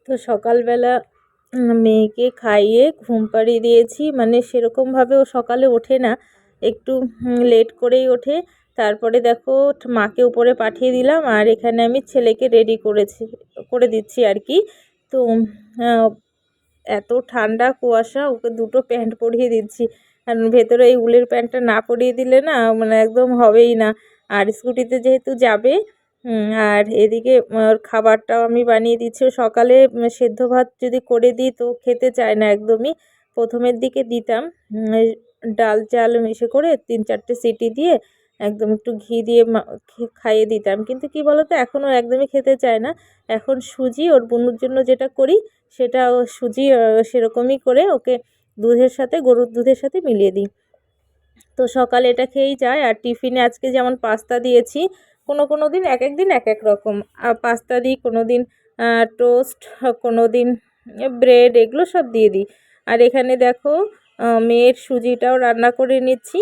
তো সকালবেলা মেয়েকে খাইয়ে ঘুম পাড়িয়ে দিয়েছি, মানে সেরকমভাবে ও সকালে ওঠে না, একটু লেট করেই ওঠে। তারপরে দেখো মাকে উপরে পাঠিয়ে দিলাম, আর এখানে আমি ছেলেকে রেডি করে দিচ্ছি আর কি। তো এত ঠান্ডা কুয়াশা, ওকে দুটো প্যান্ট পরিয়ে দিচ্ছি, কারণ ভেতরে এই উলের প্যান্টটা না পরিয়ে দিলে না মানে একদম হবেই না। আর স্কুটিতে যেহেতু যাবে, আর এদিকে ওর খাবারটাও আমি বানিয়ে দিচ্ছি। সকালে সেদ্ধ ভাত যদি করে দিই তো খেতে চায় না একদমই। প্রথমের দিকে দিতাম ডাল চাল মিশে করে 3-4টে সিটি দিয়ে একদম একটু ঘি দিয়ে খাইয়ে দিতাম, কিন্তু কি বলতো এখনও একদমই খেতে চায় না। এখন সুজি ওর বুনুর জন্য যেটা করি সেটা সুজি সেরকমই করে ওকে দুধের সাথে, গরুর দুধের সাথে মিলিয়ে দিই। তো সকালে এটা খেয়েই যায়। আর টিফিনে আজকে যেমন পাস্তা দিয়েছি, কোনো দিন এক দিন এক এক রকম পাস্তা দিই, কোনো দিন টোস্ট, কোনো দিন ব্রেড, এগুলো সব দিয়ে দিই। আর এখানে দেখো মেয়ের সুজিটাও রান্না করে নিচ্ছি।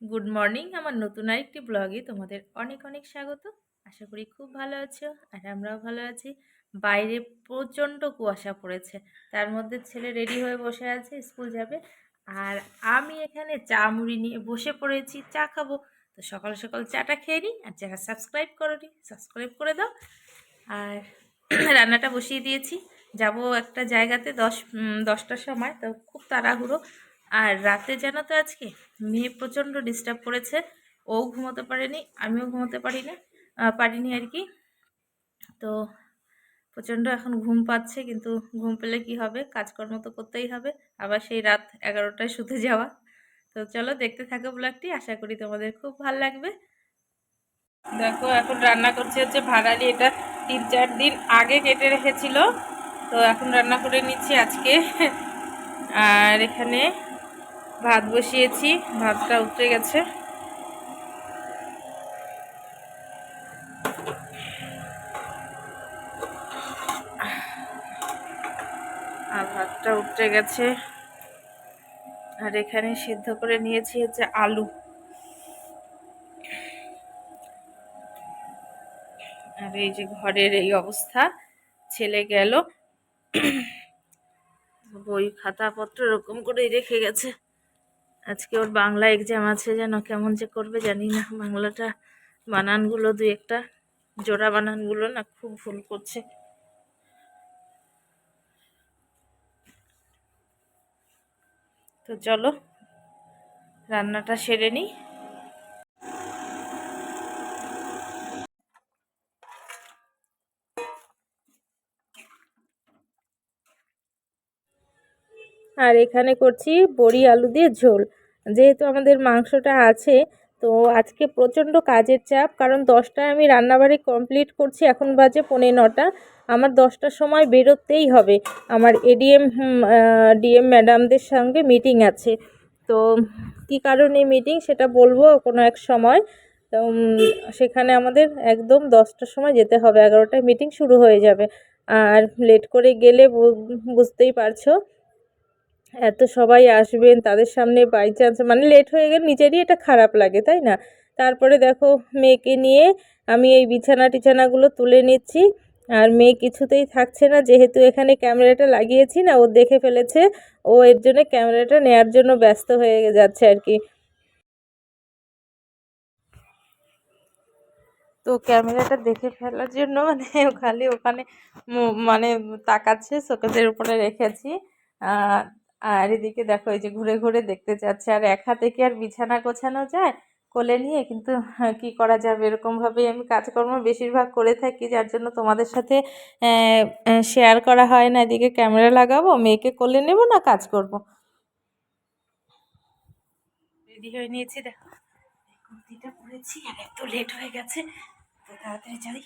গুড মর্নিং, আমার নতুন আরেকটি ব্লগে তোমাদের অনেক অনেক স্বাগত। আশা করি খুব ভালো আছো, আর আমরাও ভালো আছি। বাইরে প্রচণ্ড কুয়াশা পড়েছে, তার মধ্যে ছেলে রেডি হয়ে বসে আছে, স্কুল যাবে। আর আমি এখানে চা মুড়ি নিয়ে বসে পড়েছি, চা খাবো। তো সকাল সকাল চাটা খেয়ে নিই। আর যারা সাবস্ক্রাইব করোনি সাবস্ক্রাইব করে দাও। আর রান্নাটা বসিয়ে দিয়েছি, যাব একটা জায়গাতে 10টার সময়, তো খুব তাড়াহুড়ো। আর রাতে জানো তো আজকে মেয়ে প্রচণ্ড ডিস্টার্ব করেছে, ও ঘুমোতে পারেনি, আমিও ঘুমোতে পারিনি আর কি। তো প্রচণ্ড এখন ঘুম পাচ্ছে, কিন্তু ঘুম পেলে কি হবে, কাজকর্ম তো করতেই হবে, আবার সেই রাত 11টায় শুতে যাওয়া। তো চলো দেখতে থাকো ব্লগটি, আশা করি তোমাদের খুব ভালো লাগবে। দেখো এখন রান্না করছে হচ্ছে ভাড়ালি, এটা 3-4 দিন আগে কেটে রেখেছিল, তো এখন রান্না করে নিচ্ছি আজকে। আর এখানে ভাত বসিয়েছি, ভাতটা উতরে গেছে। আর ভাতটা উতরে গেছে। আর এখানে সিদ্ধ করে নিয়েছি হচ্ছে আলু। আর এই যে ঘরের এই অবস্থা, ছেলে গেল, বই খাতাপত্র এরকম করে রেখে গেছে। আজকে ওর বাংলা এক্সাম আছে, যেন কেমন যে করবে জানি না। বাংলাটা বানানগুলো 2-একটা জোড়া বানানগুলো না খুব ভুল করছে। তো চলো রান্নাটা সেরে নিই। আর এখানে করছি বড়ি আলু দিয়ে ঝোল। যেহেতু আমাদের মাংসটা আছে, তো আজকে প্রচণ্ড কাজের চাপ, কারণ 10টায় আমি রান্নাবাড়ি কমপ্লিট করছি, এখন বাজে 9:45। আমার 10টার সময় বেরোতেই হবে, আমার ডিএম ম্যাডামদের সঙ্গে মিটিং আছে। তো কী কারণে মিটিং সেটা বলবো কোনো এক সময়। তো সেখানে আমাদের একদম 10টার সময় যেতে হবে, 11টায় মিটিং শুরু হয়ে যাবে। আর লেট করে গেলে বুঝতেই পারছো, এত সবাই আসবেন, তাদের সামনে বাই চান্স মানে লেট হয়ে গেলে নিজেরই এটা খারাপ লাগে, তাই না? তারপরে দেখো মেয়েকে নিয়ে আমি এই বিছানাগুলো তুলে নিচ্ছি। আর মেয়ে কিছুতেই থাকছে না, যেহেতু এখানে ক্যামেরাটা লাগিয়েছি না, ও দেখে ফেলেছে, ও এর জন্য ক্যামেরাটা নেয়ার জন্য ব্যস্ত হয়ে যাচ্ছে আর কি। তো ক্যামেরাটা দেখে ফেলার জন্য মানে খালি ওখানে মানে তাকাচ্ছে, শোকেসের উপরে রেখেছি। আর এদিকে দেখো এই যে ঘুরে ঘুরে দেখতে যাচ্ছে। আর এক হাতে কি আর বিছানা গোছানো যায় কোলে নিয়ে, কিন্তু কি করা যাবে, এরকমভাবেই আমি কাজকর্ম বেশিরভাগ করে থাকি, যার জন্য তোমাদের সাথে শেয়ার করা হয় না। এদিকে ক্যামেরা লাগাবো, মেয়েকে কোলে নেব না, কাজ করব। রেডি হয়ে নিয়েছি, দেখো কুর্তিটা পরেছি, আর এত লেট হয়ে গেছে, তো তাড়াতাড়ি যাই।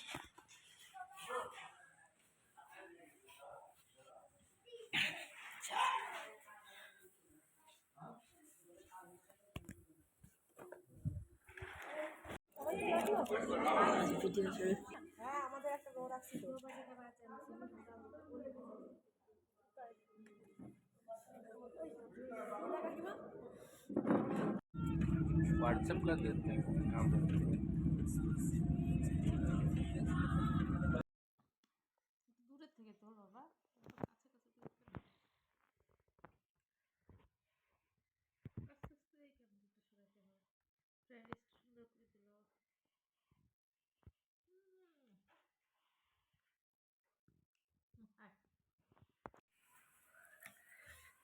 व्हाट्सएप कर देते हैं।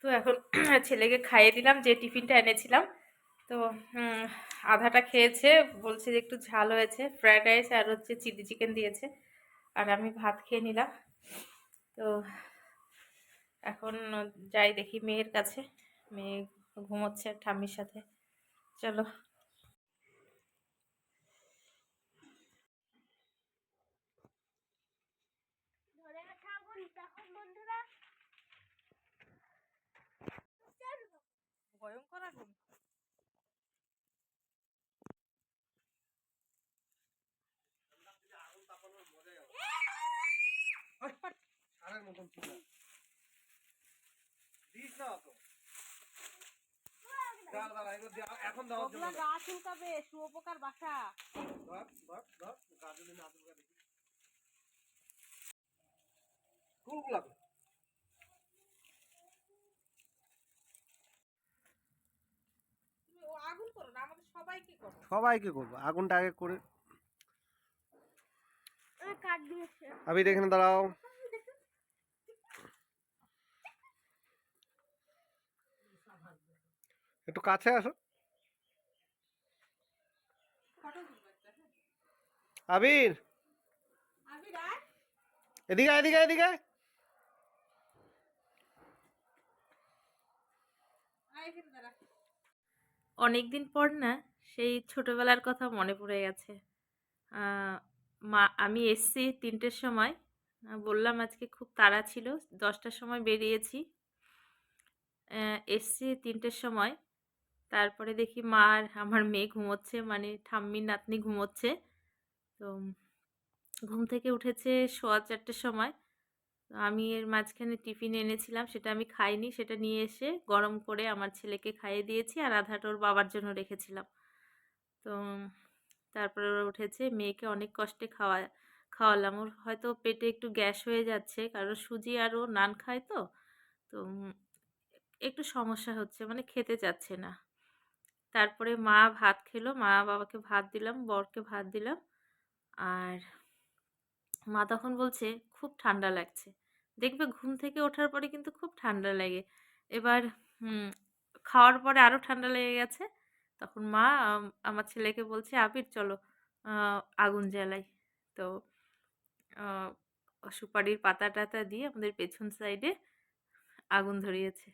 তো এখন ছেলেকে খাইয়ে দিলাম যে টিফিনটা এনেছিলাম। তো আধাটা খেয়েছে, বলছে যে একটু ঝাল হয়েছে। ফ্রায়েড রাইস আর হচ্ছে চিলি চিকেন দিয়েছে, আর আমি ভাত খেয়ে নিলাম। তো এখন যাই দেখি মেয়ের কাছে, মেয়ে ঘুমোচ্ছে ঠাম্মির সাথে। চলো। ভয়ঙ্কর আগুন। এখন গা চুলকাবে, শুয়োপোকার বাসা। আগুন করো না, আমাদের সবাইকে করো। সবাইকে করবো, আগুনটা আগে করে। আমি এখানে দাঁড়াও। একটু কাছে আসো। আবির, এদিকে এদিকে এদিকে। অনেকদিন পর না সেই ছোটবেলার কথা মনে পড়ে গেছে। মা আমি এসছি 3টের সময়, বললাম আজকে খুব তাড়া ছিল, 10টার সময় বেরিয়েছি। এসছি 3টের সময়, তারপরে দেখি মা আর আমার মেয়ে ঘুমোচ্ছে, মানে ঠাম্মির নাতনি ঘুমোচ্ছে। তো ঘুম থেকে উঠেছে 4:15 সময়। আমি এর মাঝখানে টিফিন এনেছিলাম, সেটা আমি খাইনি, সেটা নিয়ে এসে গরম করে আমার ছেলেকে খাইয়ে দিয়েছি, আর আধাটা ওর বাবার জন্য রেখেছিলাম। তো তারপরে ওরা উঠেছে, মেয়েকে অনেক কষ্টে খাওয়ালাম। ওর হয়তো পেটে একটু গ্যাস হয়ে যাচ্ছে, কারণ সুজি আর ও নান খায় তো। তো একটু সমস্যা হচ্ছে, মানে খেতে চাচ্ছে না। তারপরে মা ভাত খেলো, মা বাবাকে ভাত দিলাম, বরকে ভাত দিলাম। আর মা তখন বলছে খুব ঠান্ডা লাগছে। দেখবে ঘুম থেকে ওঠার পরে কিন্তু খুব ঠান্ডা লাগে। এবার খাওয়ার পরে আরও ঠান্ডা লেগে গেছে। তখন মা আমার ছেলেকে বলছে, আবির চলো আগুন জ্বালাই। তো সুপারির পাতা টাতা দিয়ে আমাদের পেছন সাইডে আগুন ধরিয়েছে।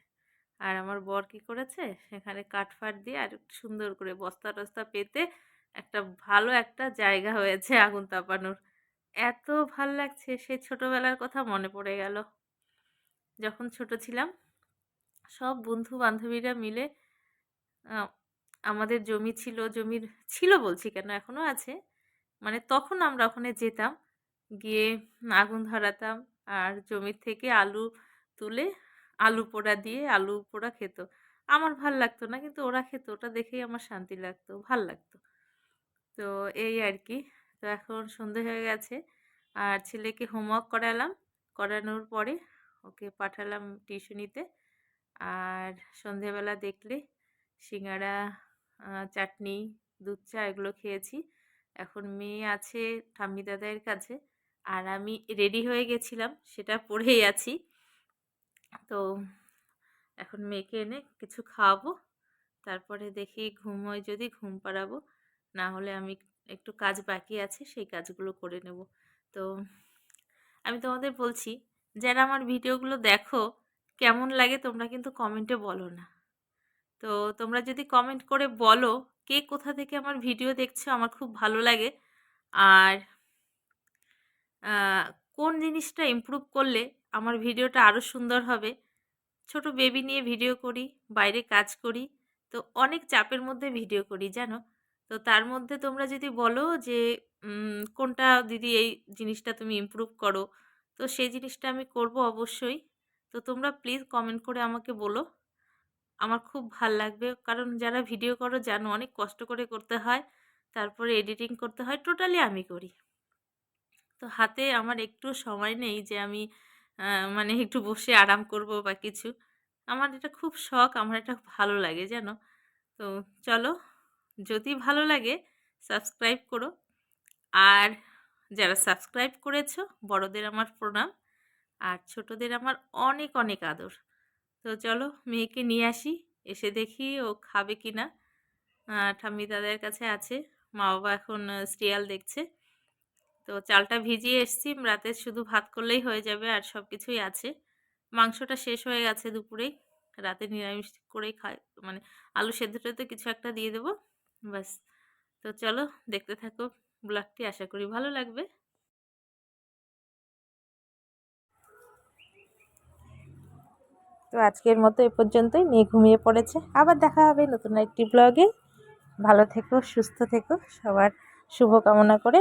আর আমার বর কি করেছে, সেখানে কাঠফাট দিয়ে আর একটু সুন্দর করে বস্তা টস্তা পেতে একটা ভালো একটা জায়গা হয়েছে আগুন তাপানোর। এত ভাল লাগছে, সেই ছোটবেলার কথা মনে পড়ে গেল। যখন ছোট ছিলাম, সব বন্ধু বান্ধবীরা মিলে আমাদের জমি ছিল, জমির ছিল বলছি কেন, এখনো আছে। মানে তখন আমরা ওখানে যেতাম, গিয়ে আগুন ধরাতাম, আর জমির থেকে আলু তুলে আলু পোড়া দিয়ে আলু পোড়া খেত। আমার ভাল লাগতো না, কিন্তু ওরা খেত, ওটা দেখেই আমার শান্তি লাগতো, ভাল লাগতো। তো এই আর কি। তো এখন সন্ধে হয়ে গেছে, আর ছেলেকে হোমওয়ার্ক করালাম, করানোর পরে ওকে পাঠালাম টিউশনিতে। আর সন্ধেবেলা দেখলে সিঙ্গাড়া, চাটনি, দুধ চা এগুলো খেয়েছি। এখন মেয়ে আছে ঠাম্মি দাদাইয়ের কাছে, আর আমি রেডি হয়ে গেছিলাম, সেটা পরেই আছি। তো এখন মেয়েকে এনে কিছু খাওয়াবো, তারপরে দেখি ঘুমোয় যদি ঘুম পাড়াবো, না হলে আমি একটু কাজ বাকি আছে, সেই কাজগুলো করে নেব। তো আমি তোমাদের বলছি, যারা আমার ভিডিওগুলো দেখো কেমন লাগে তোমরা কিন্তু কমেন্টে বলো না। তো তোমরা যদি কমেন্ট করে বলো কে কোথা থেকে আমার ভিডিও দেখছো, আমার খুব ভালো লাগে। আর কোন জিনিসটা ইমপ্রুভ করলে আমার ভিডিওটা আরও সুন্দর হবে। ছোট বেবি নিয়ে ভিডিও করি, বাইরে কাজ করি, তো অনেক চাপের মধ্যে ভিডিও করি জানো। তো তার মধ্যে তোমরা যদি বলো যে কোনটা দিদি এই জিনিসটা তুমি ইমপ্রুভ করো, তো সেই জিনিসটা আমি করব অবশ্যই। তো তোমরা প্লিজ কমেন্ট করে আমাকে বলো, আমার খুব ভাল লাগবে। কারণ যারা ভিডিও করো জানো অনেক কষ্ট করে করতে হয়, তারপরে এডিটিং করতে হয়, টোটালি আমি করি। তো হাতে আমার একটু সময় নেই যে আমি মানে একটু বসে আরাম করব বা কিছু। আমার এটা খুব শখ, আমার এটা ভালো লাগে জানো। তো চলো, যদি ভালো লাগে সাবস্ক্রাইব করো। আর যারা সাবস্ক্রাইব করেছো বড়দের আমার প্রণাম, আর ছোটদের আমার অনেক অনেক আদর। তো চলো মেয়েকে নিয়ে আসি, এসে দেখি ও খাবে কি না। ঠাম্মি দাদার কাছে আছে, মা বাবা এখন সিরিয়াল দেখছে। তো চালটা ভিজিয়ে এসছি, রাতে শুধু ভাত করলেই হয়ে যাবে, আর সব কিছুই আছে। মাংসটা শেষ হয়ে গেছে দুপুরেই, রাতে নিরামিষ করেই খাই, মানে আলু সেদ্ধটাতে কিছু একটা দিয়ে দেবো, ব্যাস। তো চলো দেখতে থাকো ব্লগটি, আশা করি ভালো লাগবে। তো আজকের মতো এ পর্যন্তই, মেয়ে ঘুমিয়ে পড়েছে, আবার দেখা হবে নতুন একটি ব্লগে। ভালো থেকো, সুস্থ থেকো, সবার শুভ কামনা করে